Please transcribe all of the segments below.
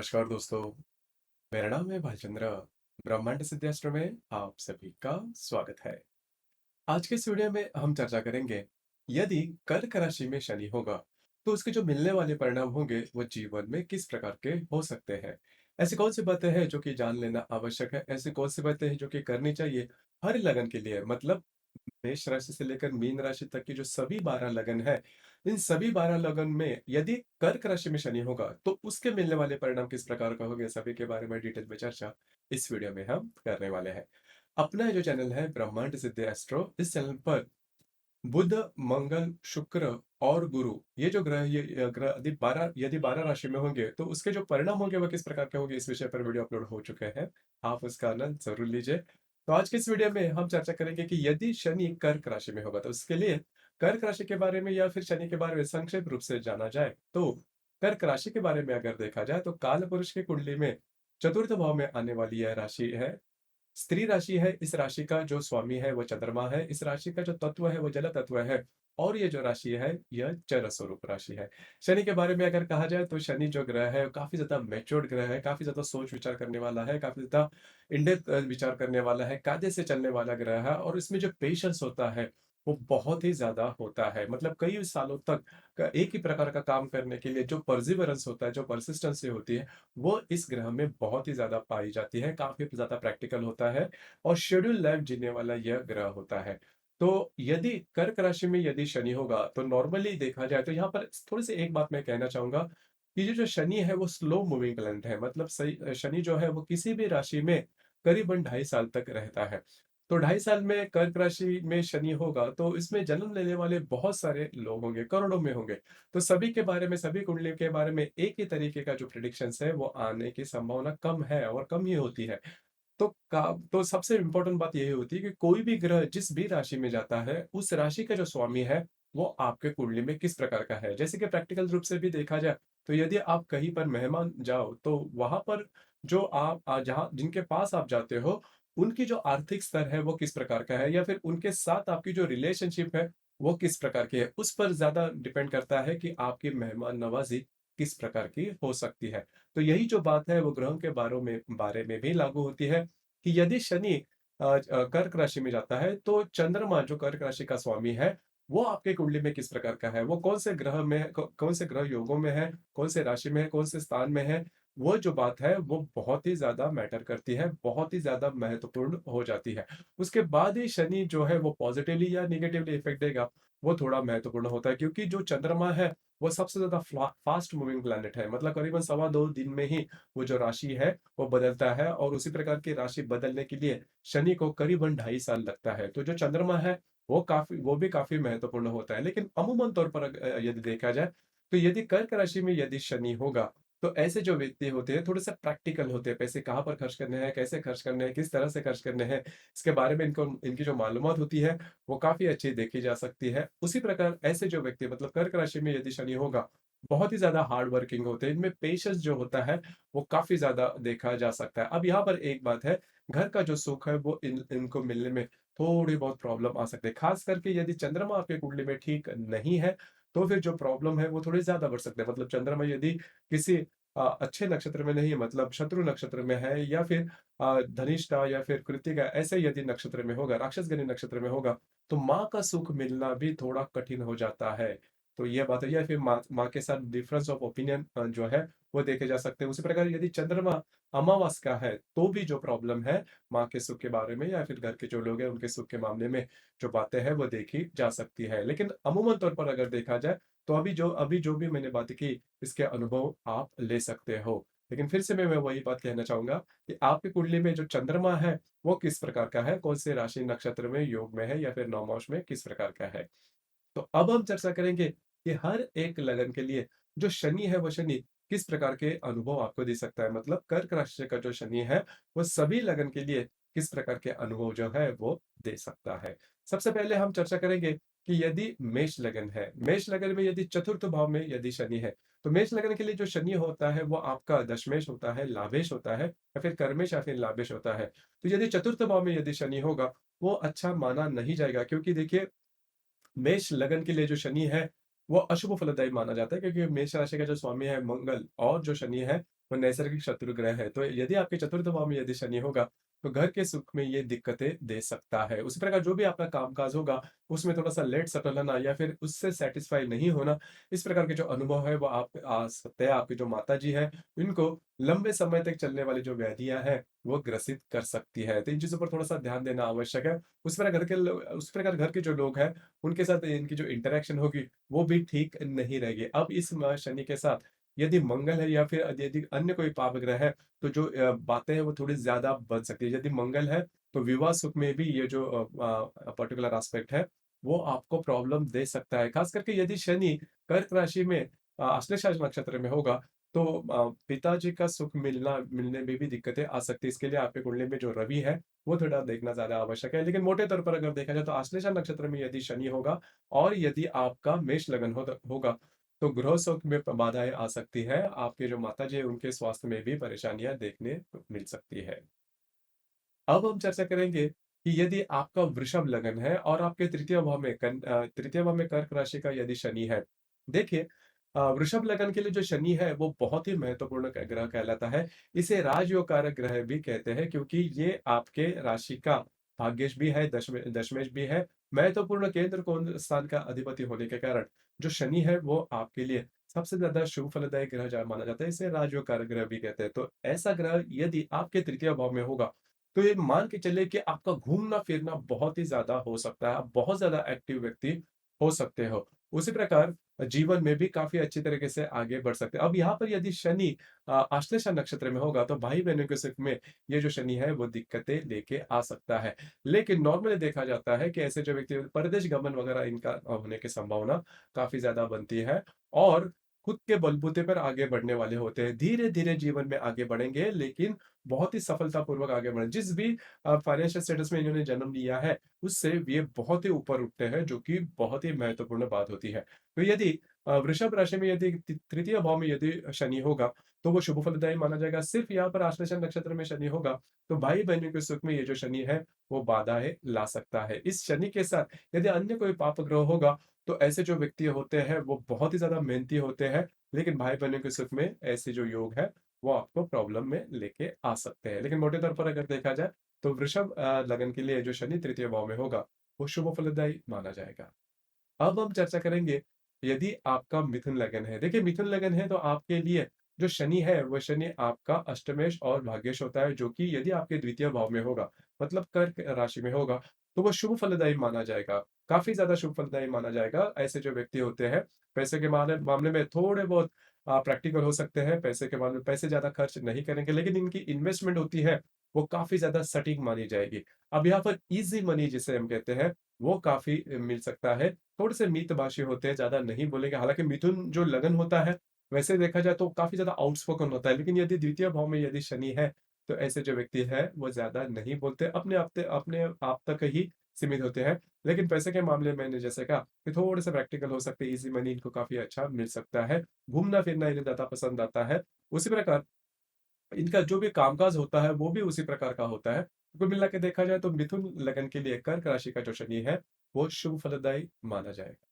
नमस्कार दोस्तों, मेरा नाम है भालचंद्र। ब्रह्मांड सिद्धास्त्र में आप सभी का स्वागत है। आज के इस वीडियो में हम चर्चा करेंगे, यदि कर्क राशि में शनि होगा तो उसके जो मिलने वाले परिणाम होंगे वो जीवन में किस प्रकार के हो सकते हैं। ऐसी कौन सी बातें हैं जो कि जान लेना आवश्यक है, ऐसी कौन सी बातें हैं जो कि करनी चाहिए हर लगन के लिए। मतलब मेष राशि से लेकर मीन राशि तक की जो सभी 12 लगन है, इन सभी 12 लगन में यदि कर्क राशि में शनि होगा तो उसके मिलने वाले परिणाम किस प्रकार का होंगे, सभी के बारे में डिटेल में चर्चा इस वीडियो में हम करने वाले हैं। अपना जो चैनल है ब्रह्मांड सिद्ध एस्ट्रो, इस चैनल पर बुध, मंगल, शुक्र और गुरु, ये जो ग्रह, ये ग्रह यदि 12 राशि में होंगे तो उसके जो परिणाम होंगे वो किस प्रकार के होंगे, इस विषय पर वीडियो अपलोड हो चुके हैं। आप उसका आनंद जरूर लीजिए। तो आज के इस वीडियो में हम चर्चा करेंगे कि यदि शनि कर्क राशि में होगा तो उसके लिए कर्क राशि के बारे में या फिर शनि के बारे में संक्षिप्त रूप से जाना जाए तो कर्क राशि के बारे में अगर देखा जाए तो काल पुरुष की कुंडली में चतुर्थ भाव में आने वाली यह राशि है। स्त्री राशि है। इस राशि का जो स्वामी है वो चंद्रमा है। इस राशि का जो तत्व है वो जल तत्व है। और ये जो राशि है यह जल स्वरूप राशि है। शनि के बारे में अगर कहा जाए तो शनि जो ग्रह है काफी ज्यादा मैच्योर्ड ग्रह है, काफी ज्यादा सोच विचार करने वाला है, काफी ज्यादा इन डेप्थ विचार करने वाला है, कायदे से चलने वाला ग्रह है। और इसमें जो पेशेंस होता है वो बहुत ही ज्यादा होता है। मतलब कई सालों तक एक ही प्रकार का काम करने के लिए जो परसिवरेंस होता है, जो परसिस्टेंसी होती है, वो इस ग्रह में बहुत ही ज्यादा पाई जाती है। काफी ज्यादा प्रैक्टिकल होता है और शेड्यूल लाइफ जीने वाला यह ग्रह होता है। तो यदि कर्क राशि में यदि शनि होगा तो नॉर्मली देखा जाए तो यहाँ पर थोड़ी सी एक बात मैं कहना चाहूंगा कि ये जो शनि है वो स्लो मूविंग प्लैनेट है। मतलब सही शनि जो है वो किसी भी राशि में करीबन 2.5 साल तक रहता है। तो 2.5 साल में कर्क राशि में शनि होगा तो इसमें जन्म लेने वाले बहुत सारे लोग होंगे, करोड़ों में होंगे। तो सभी के बारे में, सभी कुंडली के बारे में एक ही तरीके का जो प्रिडिक्शंस है वो आने की संभावना कम है और कम ही होती है। तो सबसे इम्पोर्टेंट बात यही होती है कि कोई भी ग्रह जिस भी राशि में जाता है, उस राशि का जो स्वामी है, वो आपके कुंडली में किस प्रकार का है। जैसे कि प्रैक्टिकल रूप से भी देखा जाए, तो यदि आप कहीं पर मेहमान जाओ, तो वहाँ पर जो आप जहाँ जिनके पास आप जाते हो, उनकी जो आर्थिक स्तर है, वो किस प्रकार का है या फिर उनके साथ आपकी जो रिलेशनशिप है, वो किस प्रकार की है, उस पर ज़्यादा डिपेंड करता है कि आपकी मेहमान नवाज़ी किस प्रकार की हो सकती है। तो यही जो बात है वो ग्रहों के बारे में भी लागू होती है कि यदि शनि कर्क राशि में जाता है तो चंद्रमा जो कर्क राशि का स्वामी है वो आपके कुंडली में किस प्रकार का है, वो कौन से ग्रह में है, कौन से ग्रह योगों में है, कौन से राशि में है, कौन से स्थान में है, वो जो बात है वो बहुत ही ज्यादा मैटर करती है, बहुत ही ज्यादा महत्वपूर्ण हो जाती है। उसके बाद ही शनि जो है वो पॉजिटिवली या निगेटिवली इफेक्ट देगा, वो थोड़ा महत्वपूर्ण होता है। क्योंकि जो चंद्रमा है वो सबसे ज्यादा फास्ट मूविंग प्लैनेट है। मतलब करीबन 2.25 दिन में ही वो जो राशि है वो बदलता है और उसी प्रकार की राशि बदलने के लिए शनि को करीबन 2.5 साल लगता है। तो जो चंद्रमा है वो भी काफी महत्वपूर्ण होता है। लेकिन अमूमन तौर पर यदि देखा जाए तो यदि कर्क राशि में यदि शनि होगा तो ऐसे जो व्यक्ति होते हैं थोड़े से प्रैक्टिकल होते हैं। पैसे कहाँ पर खर्च करने हैं, कैसे खर्च करने हैं, किस तरह से खर्च करने हैं, इसके बारे में इनको इनकी जो मालूमात होती है वो काफी अच्छी देखी जा सकती है। उसी प्रकार ऐसे जो व्यक्ति मतलब कर्क राशि में यदि शनि होगा, बहुत ही ज्यादा हार्ड वर्किंग होते हैं। इनमें पेशेंस जो होता है वो काफी ज्यादा देखा जा सकता है। अब यहाँ पर एक बात है, घर का जो सुख है वो इनको मिलने में थोड़ी बहुत प्रॉब्लम आ सकती है। खास करके यदि चंद्रमा आपके कुंडली में ठीक नहीं है तो फिर जो प्रॉब्लम है वो थोड़ी ज्यादा बढ़ सकते हैं। मतलब चंद्रमा यदि किसी अच्छे नक्षत्र में नहीं है, मतलब शत्रु नक्षत्र में है या फिर धनिष्ठा या फिर कृत्तिका ऐसे यदि नक्षत्र में होगा, राक्षसगणी नक्षत्र में होगा, तो माँ का सुख मिलना भी थोड़ा कठिन हो जाता है। तो ये बात है। या फिर माँ के साथ डिफरेंस ऑफ ओपिनियन जो है वो देखे जा सकते हैं। उसी प्रकार यदि चंद्रमा अमावस का है तो भी जो प्रॉब्लम है माँ के सुख के बारे में या फिर घर के जो लोग हैं उनके सुख के मामले में जो बातें हैं वो देखी जा सकती है। लेकिन अमूमन तौर पर अगर देखा जाए तो अभी जो भी मैंने बात की, इसके अनुभव आप ले सकते हो। लेकिन फिर से मैं वही बात कहना चाहूंगा कि आपकी कुंडली में जो चंद्रमा है वो किस प्रकार का है, कौन से राशि नक्षत्र में, योग में है या फिर नवमांश में किस प्रकार का है। तो अब हम चर्चा करेंगे कि हर एक लगन के लिए जो शनि है वो शनि किस प्रकार के अनुभव आपको दे सकता है। मतलब कर्क राशि का जो शनि है वो सभी लगन के लिए किस प्रकार के अनुभव जो है वो दे सकता है। सबसे पहले हम चर्चा करेंगे कि यदि मेष लगन है, मेष लगन में यदि चतुर्थ भाव में यदि शनि है, तो मेष लगन के लिए जो शनि होता है वो आपका दशमेश होता है, लाभेश होता है या फिर कर्मेश या फिर लाभेश होता है। तो यदि चतुर्थ भाव में यदि शनि होगा वो अच्छा माना नहीं जाएगा। क्योंकि देखिए, मेष लगन के लिए जो शनि है वो अशुभ फलदायी माना जाता है। क्योंकि मेष राशि का जो स्वामी है मंगल और जो शनि है वो नैसर्गिक शत्रु ग्रह है। तो यदि आपके चतुर्थ भाव में यदि शनि होगा, तो घर के सुख में ये दिक्कतें दे सकता है। उसी प्रकार जो भी आपका काम-काज होगा, उसमें थोड़ा-सा लेट सेटल होना या फिर उससे सैटिस्फाई नहीं होना, इस प्रकार के जो अनुभव है वो आप आ सकते हैं। आपकी जो माताजी हैं, इनको लंबे समय तक चलने वाली जो व्याधियाँ हैं, वो ग्रसित कर सकती है। तो इन चीज़ों पर थोड़ा-सा ध्यान देना आवश्यक है। उस प्रकार घर के जो लोग हैं, उनके साथ इनकी जो इंटरैक्शन होगी, वो भी ठीक नहीं रहेगी। अब इस शनि के साथ यदि मंगल है या फिर यदि अन्य कोई पाप ग्रह है, तो जो बातें हैं वो थोड़ी ज़्यादा बन सकती है। यदि मंगल है, तो विवाह सुख में भी ये जो पर्टिकुलर एस्पेक्ट है, वो आपको प्रॉब्लम दे सकता है। ख़ास करके यदि शनि कर्क राशि में आश्लेषा नक्षत्र में होगा, तो पिताजी का सुख मिलने में भी दिक्कतें आ सकती है। इसके लिए आपकी कुंडली में जो रवि है, वो थोड़ा देखना ज़्यादा आवश्यक है। लेकिन मोटे तौर पर अगर देखा जाए तो आश्लेषा नक्षत्र में यदि शनि होगा और यदि आपका मेष लगन होगा, तो गृह सुख में बाधाएँ आ सकती है। आपके जो माताजी हैं, उनके स्वास्थ्य में भी परेशानियाँ देखने को मिल सकती है। अब हम चर्चा करेंगे कि यदि आपका वृषभ लगन है और आपके तृतीय भाव में कर्क राशि का यदि शनि है। देखिए, वृषभ लगन के लिए जो शनि है वो बहुत ही महत्वपूर्ण ग्रह कहलाता है। इसे राजयोग कारक ग्रह भी कहते हैं, क्योंकि ये आपके राशि का भाग्येश भी है, दशमेश भी है। महत्वपूर्ण केंद्र कौन स्थान का अधिपति होने के कारण जो शनि है वो आपके लिए सबसे ज्यादा शुभ फलदायक ग्रह माना जाता है। इसे राजयोग कारक ग्रह भी कहते हैं। तो ऐसा ग्रह यदि आपके तृतीय भाव में होगा, तो ये मान के चलिए कि आपका घूमना-फिरना बहुत ही ज़्यादा हो सकता है। आप बहुत ज़्यादा एक्टिव व्यक्ति हो सकते हो। उसी प्रकार जीवन में भी काफ़ी अच्छी तरीके से आगे बढ़ सकते हैं। अब यहाँ पर यदि शनि आश्लेषा नक्षत्र में होगा, तो भाई-बहनों के सुख में ये जो शनि है वो दिक्कतें लेके आ सकता है। लेकिन नॉर्मली देखा जाता है कि ऐसे जो व्यक्ति परदेश गमन वगैरह इनका होने की संभावना काफ़ी ज़्यादा बनती है और खुद के बलबूते पर आगे बढ़ने वाले होते हैं। धीरे-धीरे जीवन में आगे बढ़ेंगे, लेकिन बहुत ही सफलतापूर्वक आगे बढ़े। जिस भी फाइनेंशियल स्टेटस में इन्होंने जन्म लिया है, उससे ये बहुत ही ऊपर उठते हैं, जो कि बहुत ही महत्वपूर्ण बात होती है। तो यदि वृषभ राशि में यदि तृतीय भाव में यदि शनि होगा, तो वो शुभ फलदायी माना जाएगा। सिर्फ यहाँ पर आश्लेषा नक्षत्र में शनि होगा, तो भाई-बहनों के सुख में ये जो शनि है, वो बाधाएँ ला सकता है। इस शनि के साथ यदि अन्य कोई पाप ग्रह होगा, तो ऐसे जो व्यक्ति होते हैं, वो बहुत ही ज़्यादा मेहनती होते हैं, लेकिन भाई-बहनों के सुख में ऐसे जो योग है, वो आपको प्रॉब्लम में लेके आ सकते हैं। लेकिन मोटे तौर पर अगर देखा जाए, तो वृषभ लगन के लिए जो शनि तृतीय भाव में होगा, वो शुभ फलदायी माना जाएगा। अब हम चर्चा करेंगे, यदि आपका मिथुन लगन है। देखिए, मिथुन लगन है तो आपके लिए जो शनि है, वो शनि आपका अष्टमेश और भाग्येश होता है, जो कि यदि आपके द्वितीय भाव में होगा, मतलब कर्क राशि में होगा, तो वो शुभ फलदायी माना जाएगा। काफ़ी ज़्यादा शुभ फलदायी माना जाएगा। ऐसे जो व्यक्ति होते हैं, पैसे के मामले में थोड़े बहुत प्रैक्टिकल हो सकते हैं, पैसे के मामले में पैसे ज़्यादा खर्च नहीं करेंगे, लेकिन इनकी इन्वेस्टमेंट होती है, वो काफ़ी ज़्यादा सटीक मानी जाएगी। अब यहाँ पर ईज़ी मनी जिसे हम कहते हैं, वो काफ़ी मिल सकता है। थोड़े से मितभाषी होते हैं, ज़्यादा नहीं बोलेंगे। हालाँकि मिथुन जो लगन होता है, वैसे देखा जाए तो काफ़ी ज़्यादा आउटस्पोकन होता है। लेकिन यदि द्वितीय भाव में यदि शनि है, तो ऐसे जो व्यक्ति है, वो ज़्यादा नहीं बोलते, अपने आप तक ही सीमित होते हैं। लेकिन पैसे के मामले में मैंने जैसे कहा कि थोड़े से प्रैक्टिकल हो सकते हैं, ईज़ी मनी इनको काफ़ी अच्छा मिल सकता है। घूमना-फिरना इन्हें ज़्यादा पसंद आता है। उसी प्रकार इनका जो भी कामकाज होता है, वो भी उसी प्रकार का होता है। कुल मिला के देखा जाए तो मिथुन लगन के लिए कर्क राशि का जो शनि है, वो शुभ फलदायी माना जाएगा।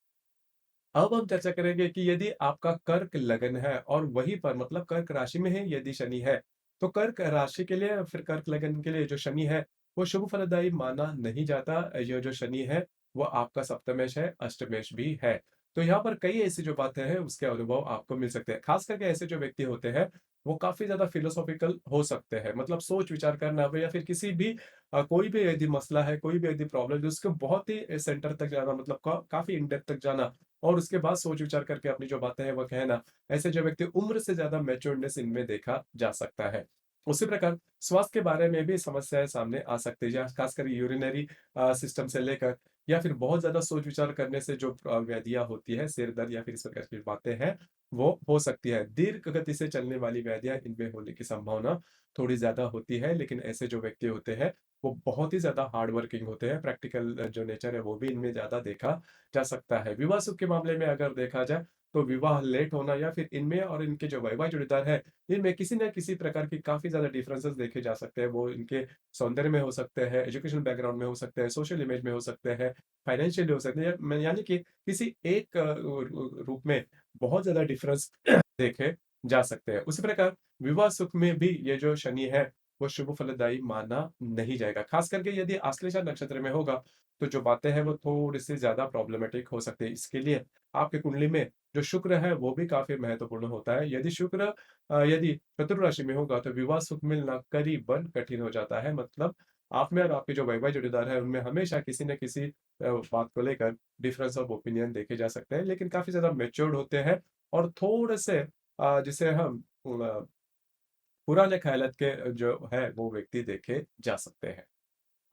अब हम चर्चा करेंगे कि यदि आपका कर्क लगन है और वहीं पर मतलब कर्क राशि में ही यदि शनि है, तो कर्क राशि के लिए फिर कर्क लगन के लिए जो शनि है, वो शुभ फलदायी माना नहीं जाता। ये जो शनि है, वो आपका सप्तमेश है, अष्टमेश भी है। तो यहाँ पर कई ऐसी जो बातें हैं, उसके अनुभव आपको मिल सकते हैं। खास करके ऐसे जो व्यक्ति होते हैं, वो काफ़ी ज़्यादा फिलोसॉफिकल हो सकते हैं। मतलब सोच-विचार करना हो या फिर किसी भी कोई भी यदि मसला है, कोई भी यदि प्रॉब्लम है, उसको बहुत ही सेंटर तक जाना मतलब काफ़ी इन डेप्थ तक जाना और उसके बाद सोच विचार करके अपनी जो बातें हैं वो कहना, ऐसे जो व्यक्ति उम्र से ज़्यादा मैच्योर्डनेस इनमें देखा जा सकता है। उसी प्रकार स्वास्थ्य के बारे में भी समस्याएँ सामने आ सकती है, जहाँ खासकर यूरिनरी सिस्टम से लेकर या फिर बहुत ज़्यादा सोच विचार करने से जो व्याधियाँ होती है, सिर दर्द या फिर इस प्रकार की बातें हैं, वो हो सकती है। दीर्घ गति से चलने वाली व्याधियाँ इनमें होने की संभावना थोड़ी ज़्यादा होती है, लेकिन ऐसे जो व्यक्ति होते हैं, वो बहुत ही ज़्यादा हार्ड वर्किंग होते हैं। प्रैक्टिकल जो नेचर है वो भी इनमें ज़्यादा देखा जा सकता है। विवाह सुख के मामले में अगर देखा जाए, तो विवाह लेट होना या फिर इनमें और इनके जो वैवाहिक जोड़ीदार है, इनमें किसी न किसी प्रकार की काफ़ी ज़्यादा डिफरेंसेस देखे जा सकते हैं। वो इनके सौंदर्य में हो सकते हैं, एजुकेशनल बैकग्राउंड में हो सकते हैं, सोशल इमेज में हो सकते हैं, फाइनेंशियली हो सकते हैं यानी कि किसी एक रूप में बहुत ज़्यादा डिफरेंस देखें जा सकते हैं। उसी प्रकार विवाह सुख में भी ये जो शनि है, वो शुभ फलदायी माना नहीं जाएगा। खास करके यदि आश्लेषा नक्षत्र में होगा, तो जो बातें हैं वो थोड़ी-सी ज़्यादा प्रॉब्लमेटिक हो सकती है। इसके लिए आपकी कुंडली में जो शुक्र है, वो भी काफ़ी महत्वपूर्ण होता है। यदि शुक्र यदि चतुर राशि में होगा, तो विवाह सुख मिलना करीबन कठिन हो जाता है। मतलब आप में और आपके जो वैवाहिक जोड़ीदार है, उनमें हमेशा किसी न किसी बात को लेकर डिफरेंस ऑफ ओपिनियन देखे जा सकते हैं, लेकिन काफ़ी ज़्यादा मैच्योर्ड होते हैं और थोड़े-से जिसे हम पुराने ख़यालात के जो है, वो व्यक्ति देखे जा सकते हैं।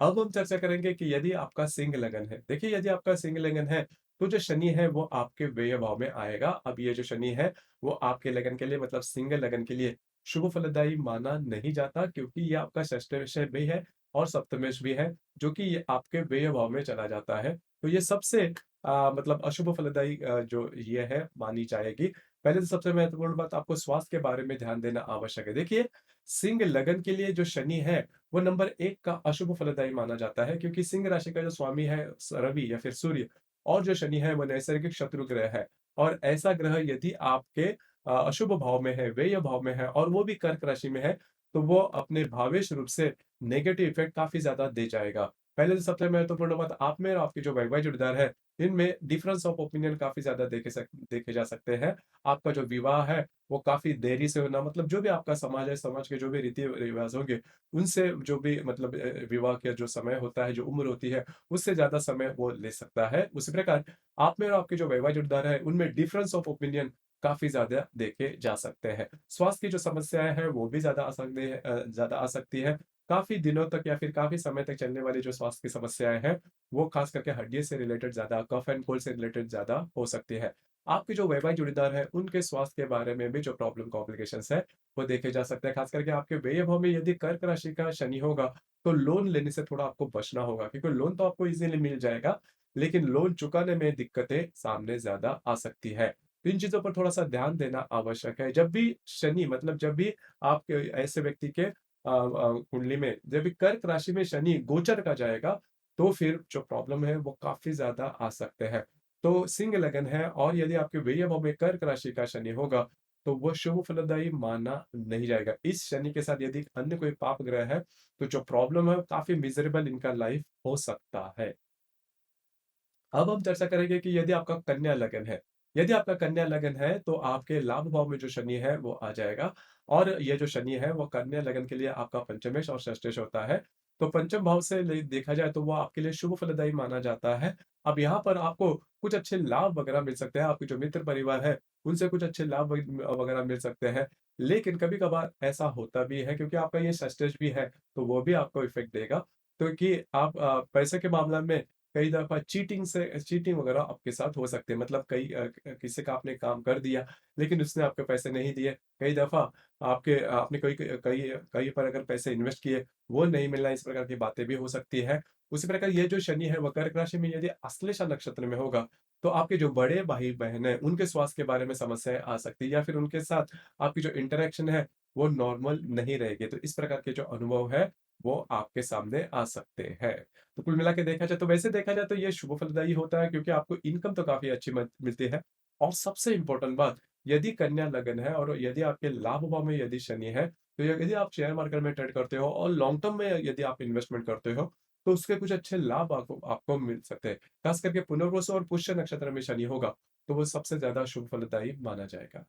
अब हम चर्चा करेंगे कि यदि आपका सिंह लगन है। देखिए, यदि आपका सिंह लगन है, तो जो शनि है वो आपके व्यय भाव में आएगा। अब ये जो शनि है, वो आपके लगन के लिए मतलब सिंह लगन के लिए शुभ फलदायी माना नहीं जाता, क्योंकि ये आपका षष्ठेश भी है और सप्तमेश भी है, जो कि ये आपके व्यय भाव में चला जाता है। तो ये सबसे मतलब अशुभ फलदायी जो ये है मानी जाएगी। पहले तो सबसे महत्वपूर्ण बात, आपको स्वास्थ्य के बारे में ध्यान देना आवश्यक है। देखिए, सिंह लगन के लिए जो शनि है, वो नंबर 1 का अशुभ फलदायी माना जाता है, क्योंकि सिंह राशि का जो स्वामी है रवि या फिर सूर्य, और जो शनि है वो नैसर्गिक शत्रु ग्रह है। और ऐसा ग्रह यदि आपके अशुभ भाव में है, व्यय भाव में है और वो भी कर्क राशि में है, तो वो अपने भावेश रूप से नेगेटिव इफेक्ट काफ़ी ज़्यादा दे जाएगा। पहले तो सबसे महत्वपूर्ण बात, आप में और आपके जो वैवाहिक जोड़ीदार है, इनमें डिफरेंस ऑफ ओपिनियन काफ़ी ज़्यादा देखे जा सकते हैं। आपका जो विवाह है, वो काफ़ी देरी से होना, मतलब जो भी आपका समाज है, समाज के जो भी रीति-रिवाज़ होंगे, उनसे जो भी मतलब विवाह का जो समय होता है, जो उम्र होती है, उससे ज़्यादा समय वो ले सकता है। उसी प्रकार आप में और आपके जो वैवाहिक जोड़ीदार है, उनमें डिफरेंस ऑफ ओपिनियन काफ़ी ज़्यादा देखे जा सकते हैं। स्वास्थ्य की जो समस्याएँ हैं, वो भी ज़्यादा आ सकती है। काफ़ी दिनों तक या फिर काफ़ी समय तक चलने वाली जो स्वास्थ्य की समस्याएँ हैं, वो खास करके हड्डी से रिलेटेड ज़्यादा, कफ एंड कोल्ड से रिलेटेड ज़्यादा हो सकती है। आपके जो वैवाहिक जोड़ीदार हैं, उनके स्वास्थ्य के बारे में भी जो प्रॉब्लम कॉम्प्लिकेशंस है, वो देखे जा सकते हैं। खास करके आपके व्यय भाव में यदि कर्क राशि का शनि होगा, तो लोन लेने से थोड़ा आपको बचना होगा, क्योंकि लोन तो आपको ईज़िली मिल जाएगा, लेकिन लोन चुकाने में दिक्कतें सामने ज़्यादा आ सकती है। तो इन चीज़ों पर थोड़ा-सा ध्यान देना आवश्यक है। जब भी शनि मतलब जब भी आप ऐसे व्यक्ति के कुंडली में जब भी कर्क राशि में शनि गोचर का जाएगा, तो फिर जो प्रॉब्लम है वो काफ़ी ज़्यादा आ सकते हैं। तो सिंह लगन है और यदि आपके व्यय भाव में कर्क राशि का शनि होगा, तो वो शुभ फलदायी माना नहीं जाएगा। इस शनि के साथ यदि अन्य कोई पाप ग्रह है, तो जो प्रॉब्लम है काफ़ी मिज़रेबल इनका लाइफ हो सकता है। अब हम चर्चा करेंगे कि यदि आपका कन्या लगन है। यदि आपका कन्या लगन है, तो आपके लाभ भाव में जो शनि है, वो आ जाएगा और ये जो शनि है, वो कन्या लगन के लिए आपका पंचमेश और षष्ठेश होता है। तो पंचम भाव से ले देखा जाए तो वो आपके लिए शुभ फलदायी माना जाता है। अब यहाँ पर आपको कुछ अच्छे लाभ वगैरह मिल सकते हैं, आपके जो मित्र परिवार है, उनसे कुछ अच्छे लाभ वगैरह मिल सकते हैं। लेकिन कभी-कभार ऐसा होता भी है, क्योंकि आपका ये षष्ठेश भी है, तो वो भी आपको इफ़ेक्ट देगा। क्योंकि आप पैसे के मामले में कई दफ़ा चीटिंग वगैरह आपके साथ हो सकती है। मतलब किसी का आपने काम कर दिया, लेकिन उसने आपके पैसे नहीं दिए। कई दफ़ा आपने कोई कहीं कहीं पर अगर पैसे इन्वेस्ट किए, वो नहीं मिलना, इस प्रकार की बातें भी हो सकती है। उसी प्रकार ये जो शनि है, वो कर्क राशि में यदि अश्लेषा नक्षत्र में होगा, तो आपके जो बड़े भाई-बहन हैं, उनके स्वास्थ्य के बारे में समस्याएँ आ सकती है या फिर उनके साथ आपकी जो इंटरैक्शन है, वो नॉर्मल नहीं रहेगी। तो इस प्रकार के जो अनुभव है, वो आपके सामने आ सकते हैं। तो कुल मिला के देखा जाए तो, वैसे देखा जाए तो ये शुभ फलदायी होता है, क्योंकि आपको इनकम तो काफ़ी अच्छी मिलती है। और सबसे इम्पोर्टेंट बात, यदि कन्या लगन है और यदि आपके लाभ भाव में यदि शनि है, तो यदि आप शेयर मार्केट में ट्रेड करते हो और लॉन्ग टर्म में यदि आप इन्वेस्टमेंट करते हो, तो उसके कुछ अच्छे लाभ आपको आपको मिल सकते हैं। खास करके पुनर्वसु और पुष्य नक्षत्र में शनि होगा, तो वो सबसे ज़्यादा शुभ फलदायी माना जाएगा।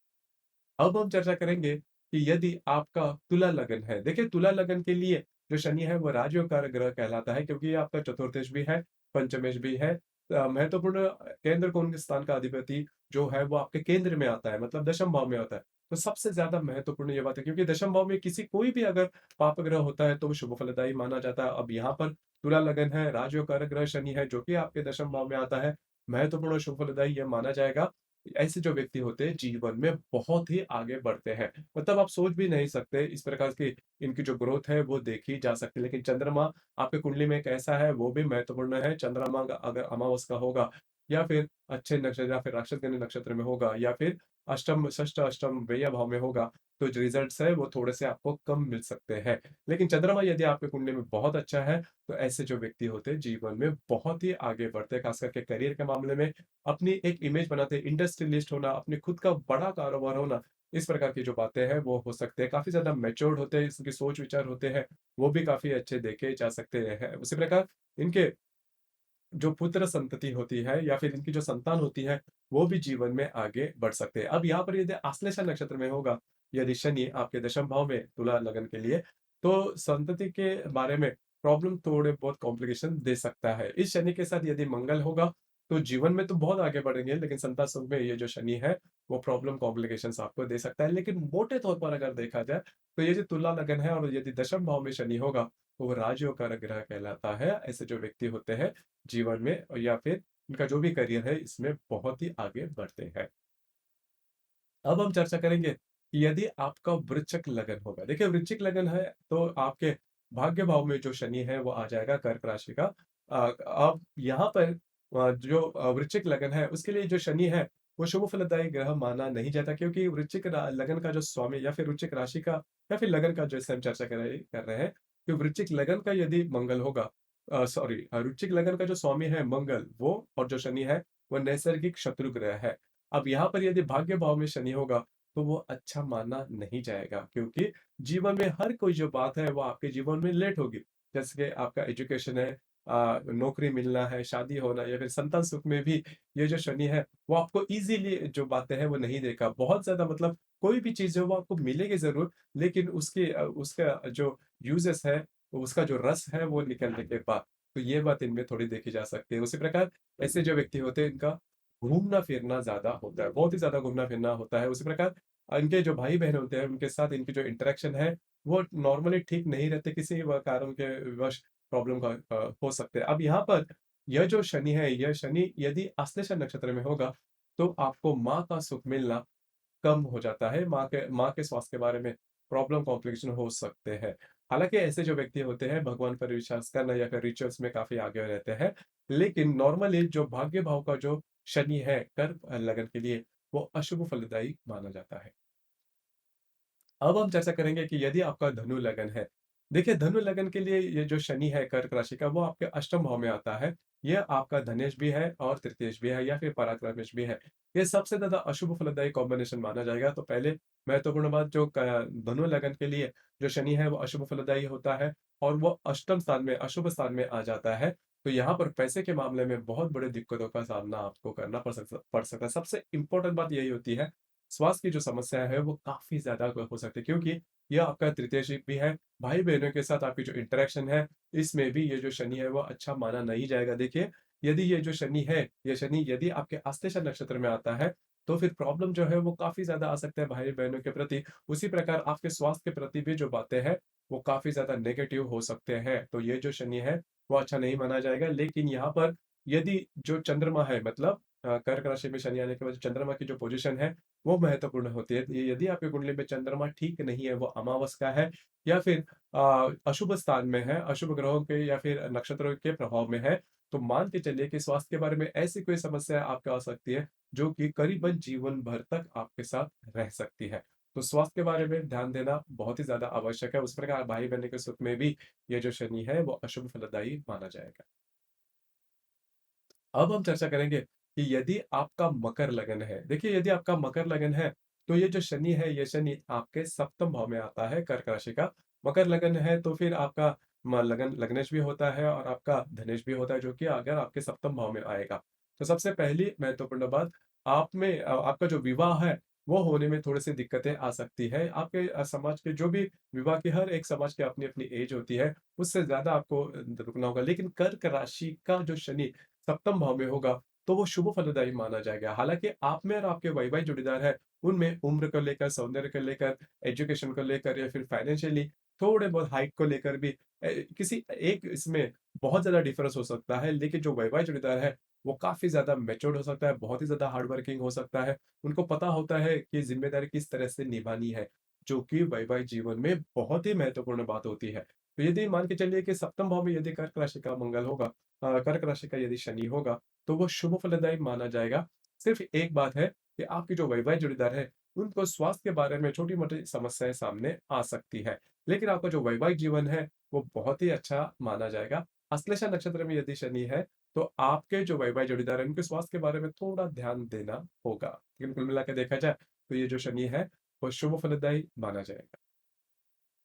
अब हम चर्चा करेंगे कि यदि आपका तुला लगन है। देखिए, तुला लगन के लिए जो शनि है वो राजयोग का ग्रह कहलाता है, क्योंकि ये आपका चतुर्थेश भी है, पंचमेश भी है। महत्वपूर्ण केंद्र कौन स्थान का अधिपति जो है वो आपके केंद्र में आता है, मतलब दशम भाव में आता है। तो सबसे ज़्यादा महत्वपूर्ण ये बात है, क्योंकि दशम भाव में किसी कोई भी अगर पाप ग्रह होता है तो वो शुभ फलदायी माना जाता है। अब यहाँ पर तुला लगन है, राजयोग कारक ग्रह शनि है जो कि आपके दशम भाव में आता है। महत्वपूर्ण और शुभ फलदायी ये माना जाएगा। ऐसे जो व्यक्ति होते हैं जीवन में बहुत ही आगे बढ़ते हैं। मतलब आप सोच भी नहीं सकते इस प्रकार की इनकी जो ग्रोथ है वो देखी जा सकती है। लेकिन चंद्रमा आपके कुंडली में कैसा है वो भी महत्वपूर्ण है। चंद्रमा अगर अमावस का होगा या फिर अच्छे नक्षत्र या फिर राक्षसगणी नक्षत्र में होगा या फिर अष्टम षष्ठ अष्टम व्यय भाव में होगा, तो जो रिजल्ट्स है वो थोड़े से आपको कम मिल सकते हैं। लेकिन चंद्रमा यदि आपके कुंडली में बहुत अच्छा है, तो ऐसे जो व्यक्ति होते हैं जीवन में बहुत ही आगे बढ़ते हैं। खास करके करियर के मामले में अपनी एक इमेज बनाते हैं, इंडस्ट्रियलिस्ट होना, अपने खुद का बड़ा कारोबार होना, इस प्रकार की जो बातें हैं वो हो सकते हैं। काफ़ी ज़्यादा मैच्योर्ड होते हैं, इसकी सोच-विचार होते हैं, वो भी काफ़ी अच्छे देखे जा सकते हैं। उसी प्रकार इनके जो पुत्र संतति होती है या फिर इनकी जो संतान होती है, वो भी जीवन में आगे बढ़ सकते हैं। अब यहाँ पर यदि आश्लेषा नक्षत्र में होगा, यदि शनि आपके दशम भाव में तुला लगन के लिए, तो संतति के बारे में प्रॉब्लम थोड़े बहुत कॉम्प्लिकेशन दे सकता है। इस शनि के साथ यदि मंगल होगा, तो जीवन में तो बहुत आगे बढ़ेंगे, लेकिन संतान सुख में ये जो शनि है, वो प्रॉब्लम कॉम्प्लिकेशंस आपको दे सकता है। लेकिन मोटे तौर पर अगर देखा जाए, तो ये जो तुला लगन है और यदि दशम भाव में शनि होगा, तो वो राजयोग का ग्रह कहलाता है। ऐसे जो व्यक्ति होते हैं जीवन में या फिर उनका जो भी करियर है इसमें बहुत ही आगे बढ़ते हैं। अब हम चर्चा करेंगे कि यदि आपका वृश्चिक लगन होगा। देखिए वृश्चिक लगन है तो आपके भाग्य भाव में जो शनि है वो आ जाएगा कर्क राशि का। अब यहाँ पर जो वृश्चिक लगन है उसके लिए जो शनि है वो शुभ फलदायी ग्रह माना नहीं जाता, क्योंकि वृश्चिक लगन का जो स्वामी या फिर वृश्चिक राशि का या फिर लगन का जैसे हम चर्चा कर रहे हैं कि वृश्चिक लगन का यदि मंगल होगा, सॉरी, वृश्चिक लगन का जो स्वामी है मंगल वो, और जो शनि है वो नैसर्गिक शत्रु ग्रह है। अब यहाँ पर यदि भाग्य भाव में शनि होगा, तो वो अच्छा माना नहीं जाएगा, क्योंकि जीवन में हर कोई जो बात है वो आपके जीवन में लेट होगी। जैसे कि आपका एजुकेशन है, नौकरी मिलना है, शादी होना या फिर संतान सुख में भी ये जो शनि है वो आपको इजीली जो बातें हैं वो नहीं देगा। बहुत ज़्यादा मतलब कोई भी चीज़ है वो आपको मिलेगी ज़रूर, लेकिन उसका जो यूजेस है, उसका जो रस है वो निकलने के बाद। तो ये बात इनमें थोड़ी देखी जा सकती है। उसी प्रकार ऐसे जो व्यक्ति होते हैं इनका घूमना-फिरना ज़्यादा होता है, बहुत ही ज़्यादा घूमना-फिरना होता है। उसी प्रकार इनके जो भाई-बहन होते हैं, उनके साथ इनकी जो इंटरेक्शन है, वो नॉर्मली ठीक नहीं रहते, किसी व कारण के वश प्रॉब्लम का हो सकते हैं। अब यहाँ पर यह जो शनि है, यह शनि यदि आश्लेषा नक्षत्र में होगा, तो आपको माँ का सुख मिलना कम हो जाता है, माँ के स्वास्थ्य के बारे में प्रॉब्लम कॉम्प्लिकेशन हो सकते हैं। हालाँकि ऐसे जो व्यक्ति होते हैं भगवान पर विश्वास करना या फिर रिचुअल्स में काफ़ी आगे रहते हैं। लेकिन नॉर्मली जो भाग्य भाव का जो शनि है कर्क लगन के लिए, वो अशुभ फलदायी माना जाता है। अब हम चर्चा करेंगे कि यदि आपका धनु लगन है। देखिए धनु लगन के लिए ये जो शनि है कर्क राशि का वो आपके अष्टम भाव में आता है। ये आपका धनेश भी है और तृतीयेश भी है या फिर पराक्रमेश भी है। ये सबसे ज़्यादा अशुभ फलदायी कॉम्बिनेशन माना जाएगा। तो पहले महत्वपूर्ण बात, जो धनु लगन के लिए जो शनि है वो अशुभ फलदायी होता है और वो अष्टम स्थान में, अशुभ स्थान में आ जाता है। तो यहाँ पर पैसे के मामले में बहुत बड़ी दिक्कतों का सामना आपको करना पड़ सकता है। सबसे इम्पोर्टेंट बात यही होती है, स्वास्थ्य की जो समस्या है वो काफ़ी ज़्यादा हो सकती है, क्योंकि ये आपका तृतीय शिक भी है। भाई-बहनों के साथ आपकी जो इंटरेक्शन है, इसमें भी ये जो शनि है वो अच्छा माना नहीं जाएगा। देखिए, यदि ये जो शनि है, ये शनि यदि आपके आश्लेषा नक्षत्र में आता है, तो फिर प्रॉब्लम जो है वो काफ़ी ज़्यादा आ सकता है भाई-बहनों के प्रति। उसी प्रकार आपके स्वास्थ्य के प्रति भी जो बातें हैं, वो काफ़ी ज़्यादा नेगेटिव हो सकते हैं। तो ये जो शनि है, वो अच्छा नहीं माना जाएगा। लेकिन यहाँ पर यदि जो चंद्रमा है, मतलब कर्क राशि में शनि आने के बाद चंद्रमा की जो पोज़ीशन है, वो महत्वपूर्ण होती है। ये यदि आपकी कुंडली में चंद्रमा ठीक नहीं है, वो अमावस का है या फिर अशुभ स्थान में है, अशुभ ग्रहों के या फिर नक्षत्रों के प्रभाव में है, तो मान के चलिए कि स्वास्थ्य के बारे में ऐसी कोई समस्या आपको आ सकती है, जो कि करीबन जीवन भर तक आपके साथ रह सकती है। तो स्वास्थ्य के बारे में ध्यान देना बहुत ही ज़्यादा आवश्यक है। उस प्रकार भाई-बहन के सुख में भी ये जो शनि है, वो अशुभ फलदायी माना जाएगा। अब हम चर्चा करेंगे कि यदि आपका मकर लगन है। देखिए यदि आपका मकर लगन है, तो ये जो शनि है, ये शनि आपके सप्तम भाव में आता है कर्क राशि का। मकर लगन है तो फिर आपका लगन लग्नेश भी होता है और आपका धनेश भी होता है, जो कि अगर आपके सप्तम भाव में आएगा। तो सबसे पहली महत्वपूर्ण बात, आप में आपका जो विवाह है वो होने में थोड़ी-सी दिक्कतें आ सकती है। आपके समाज के जो भी विवाह की, हर एक समाज की अपनी-अपनी एज होती है, उससे ज़्यादा आपको रुकना होगा। लेकिन कर्क राशि का जो शनि सप्तम भाव में होगा, तो वो शुभ फलदायी माना जाएगा। हालाँकि आप में और आपके वैवाहिक जोड़ीदार है, उनमें उम्र को लेकर, सौंदर्य को लेकर, एजुकेशन को लेकर या फिर फाइनेंशियली थोड़े बहुत हाइट को लेकर भी किसी एक इसमें बहुत ज़्यादा डिफरेंस हो सकता है। लेकिन जो वैवाहिक जोड़ीदार है, वो काफ़ी ज़्यादा मैच्योर्ड हो सकता है, बहुत ही ज़्यादा हार्ड वर्किंग हो सकता है। उनको पता होता है कि ज़िम्मेदारी किस तरह से निभानी है, जो कि वैवाहिक जीवन में बहुत ही महत्वपूर्ण बात होती है। तो यदि मान के चलिए कि सप्तम भाव में यदि कर्क राशि का मंगल होगा, कर्क राशि का यदि शनि होगा, तो वो शुभ फलदायी माना जाएगा। सिर्फ़ एक बात है कि आपके जो वैवाहिक जोड़ीदार है, उनको स्वास्थ्य के बारे में छोटी-मोटी समस्याएँ सामने आ सकती है। लेकिन आपका जो वैवाहिक जीवन है, वो बहुत ही अच्छा माना जाएगा। अश्लेषा नक्षत्र में यदि शनि है, तो आपके जो वैवाहिक जोड़ीदार हैं, उनके स्वास्थ्य के बारे में थोड़ा ध्यान देना होगा। लेकिन कुल मिला के देखा जाए, तो ये जो शनि है, वो शुभ फलदायी माना जाएगा।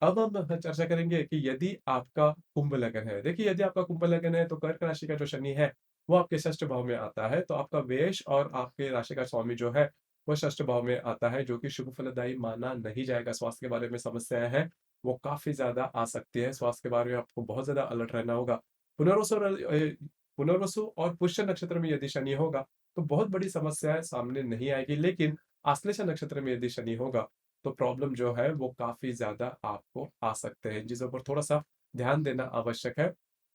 अब हम चर्चा करेंगे कि यदि आपका कुंभ लगन है। देखिए, यदि आपका कुंभ लगन है तो कर्क राशि का जो शनि है, वो आपके षष्ठ भाव में आता है, तो आपका व्यय और आपके राशि का स्वामी जो है, वो षष्ठ भाव में आता है, जो कि शुभ फलदायी माना नहीं जाएगा। स्वास्थ्य के बारे में समस्याएँ हैं, वो काफ़ी ज़्यादा आ सकती है। स्वास्थ्य के बारे में आपको बहुत ज़्यादा अलर्ट रहना होगा। पुनर्वसु पुनर्वसु और पुष्य नक्षत्र में यदि शनि होगा, तो बहुत बड़ी समस्याएँ सामने नहीं आएगी, लेकिन आश्लेषा नक्षत्र में यदि शनि होगा, तो प्रॉब्लम जो है वो काफ़ी ज़्यादा आपको आ सकते हैं, जिसके ऊपर थोड़ा-सा ध्यान देना आवश्यक है।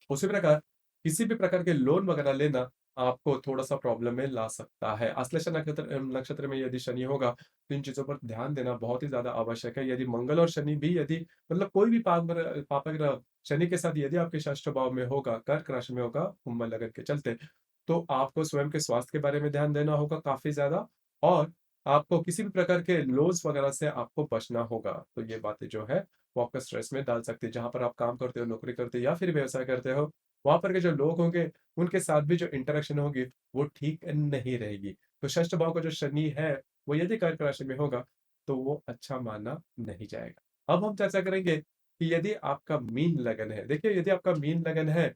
उसी प्रकार किसी भी प्रकार के लोन वगैरह लेना आपको थोड़ा-सा प्रॉब्लम में ला सकता है। आश्लेषा नक्षत्र में यदि शनि होगा, तो इन चीज़ों पर ध्यान देना बहुत ही ज़्यादा आवश्यक है। यदि मंगल और शनि भी यदि मतलब कोई भी पापग्रह शनि के साथ यदि आपके षष्ठ भाव में होगा, कर्क राशि में होगा, कुंभ लगन के चलते, तो आपको स्वयं के स्वास्थ्य के बारे में ध्यान देना होगा काफ़ी ज़्यादा, और आपको किसी भी प्रकार के लोन्स वगैरह से आपको बचना होगा। तो ये बातें जो है, वो आपको स्ट्रेस में डाल सकती है। जहाँ पर आप काम करते हो, नौकरी करते हो या फिर व्यवसाय करते हो, वहाँ पर के जो लोग होंगे, उनके साथ भी जो इंटरेक्शन होगी, वो ठीक नहीं रहेगी। तो षष्ठ भाव का जो शनि है, वो यदि कर्क राशि में होगा, तो वो अच्छा माना नहीं जाएगा। अब हम चर्चा करेंगे कि यदि आपका मीन लगन है। देखिए, यदि आपका मीन लगन है,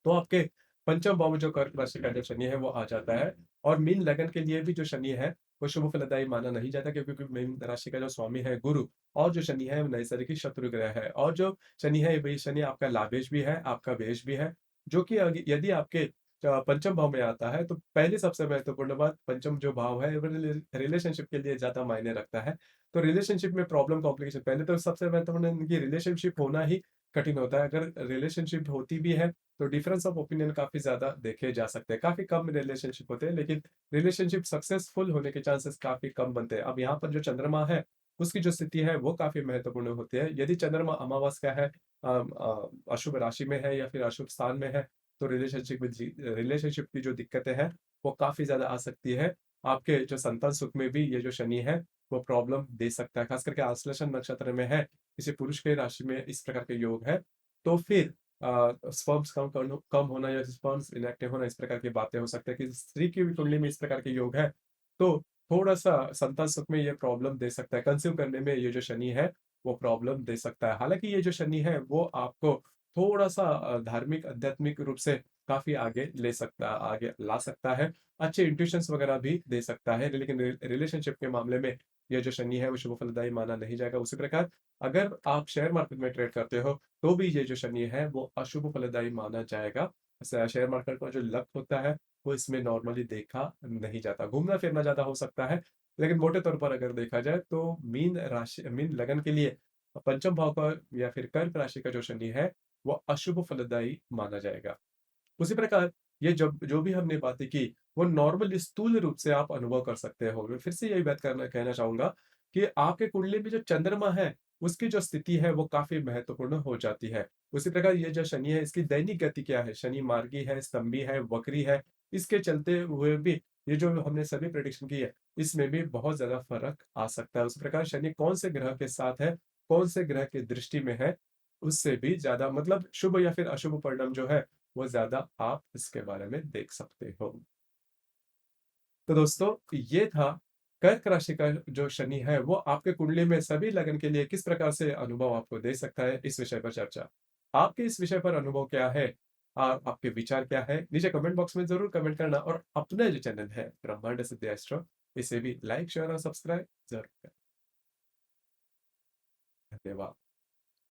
तो आपके पंचम भाव में जो कर्क राशि का जो शनि है वो आ जाता है, और मीन लगन के लिए भी जो शनि है वो शुभ फलदायी माना नहीं जाता, क्योंकि मीन राशि का जो स्वामी है गुरु, और जो शनि है वो नैसर्गिक शत्रु ग्रह है, और जो शनि है वही शनि आपका लाभेश भी है, आपका व्यय भी है, जो कि यदि आपके पंचम भाव में आता है, तो पहले सबसे महत्वपूर्ण बात, पंचम जो भाव है वो रिलेशनशिप के लिए ज्यादा मायने रखता है। तो रिलेशनशिप में प्रॉब्लम कॉम्प्लिकेशन, पहले तो सबसे महत्वपूर्ण है कि रिलेशनशिप होना ही कठिन होता है। अगर रिलेशनशिप होती भी है, तो डिफरेंस ऑफ ओपिनियन काफ़ी ज़्यादा देखे जा सकते हैं। काफ़ी कम रिलेशनशिप होते हैं, लेकिन रिलेशनशिप सक्सेसफुल होने के चांसेस काफ़ी कम बनते हैं। अब यहाँ पर जो चंद्रमा है, उसकी जो स्थिति है, वो काफ़ी महत्वपूर्ण होती है। यदि चंद्रमा अमावस्या है, अशुभ राशि में है या फिर अशुभ स्थान में है, तो रिलेशनशिप की जो दिक्कतें हैं, वो काफ़ी ज़्यादा आ सकती है। आपके जो संतान सुख में भी ये जो शनि है, वो प्रॉब्लम दे सकता है। खास करके आश्लेषा नक्षत्र में है, किसी पुरुष के राशि में इस प्रकार के योग है, तो फिर स्पर्म्स कम होना या स्पर्म्स इनएक्टिव होना, इस प्रकार की बातें हो सकती है कि स्त्री की भी कुंडली में इस प्रकार के योग है, तो थोड़ा-सा संतान सुख में ये प्रॉब्लम दे सकता है। कंसीव करने में ये जो शनि है, वो प्रॉब्लम दे सकता है। हालाँकि ये जो शनि है, वो आपको थोड़ा-सा धार्मिक, आध्यात्मिक रूप से काफ़ी आगे आगे ला सकता है। अच्छे इंट्यूशंस वगैरह भी दे सकता है, लेकिन रिलेशनशिप के मामले में ये जो शनि है, वो शुभ फलदायी माना नहीं जाएगा। उसी प्रकार अगर आप शेयर मार्केट में ट्रेड करते हो, तो भी ये जो शनि है वो अशुभ फलदायी माना जाएगा। शेयर मार्केट का जो लक होता है, वो इसमें नॉर्मली देखा नहीं जाता। घूमना-फिरना ज़्यादा हो सकता है, लेकिन मोटे तौर पर अगर देखा जाए तो मीन लगन के लिए पंचम भाव का या फिर कर्क राशि का जो शनि है, वो अशुभ फलदायी माना जाएगा। उसी प्रकार ये जब जो भी हमने बातें की, वो नॉर्मल स्थूल रूप से आप अनुभव कर सकते हो। मैं फिर से यही बात करना कहना चाहूँगा कि आपके कुंडली में जो चंद्रमा है, उसकी जो स्थिति है वो काफ़ी महत्वपूर्ण हो जाती है। उसी प्रकार ये जो शनि है, इसकी दैनिक गति क्या है? शनि मार्गी है, स्तंभी है, वक्री है। इसके चलते हुए भी ये जो हमने सभी प्रेडिक्शन की है, इसमें भी बहुत ज़्यादा फ़र्क आ सकता है। उसी प्रकार शनि कौन से ग्रह के साथ है, कौन से ग्रह की दृष्टि में है, उससे भी ज़्यादा मतलब शुभ या फिर अशुभ परिणाम जो है, वो ज़्यादा आप इसके बारे में देख सकते हो। तो दोस्तों, ये था कर्क राशि का जो शनि है, वो आपके कुंडली में सभी लगन के लिए किस प्रकार से अनुभव आपको दे सकता है, इस विषय पर चर्चा। आपके इस विषय पर अनुभव क्या है? आपके विचार क्या है? नीचे कमेंट बॉक्स में ज़रूर कमेंट करना, और अपना जो चैनल है ब्रह्मांड सिद्धि एस्ट्रो, इसे भी लाइक, शेयर और सब्सक्राइब ज़रूर करें। धन्यवाद।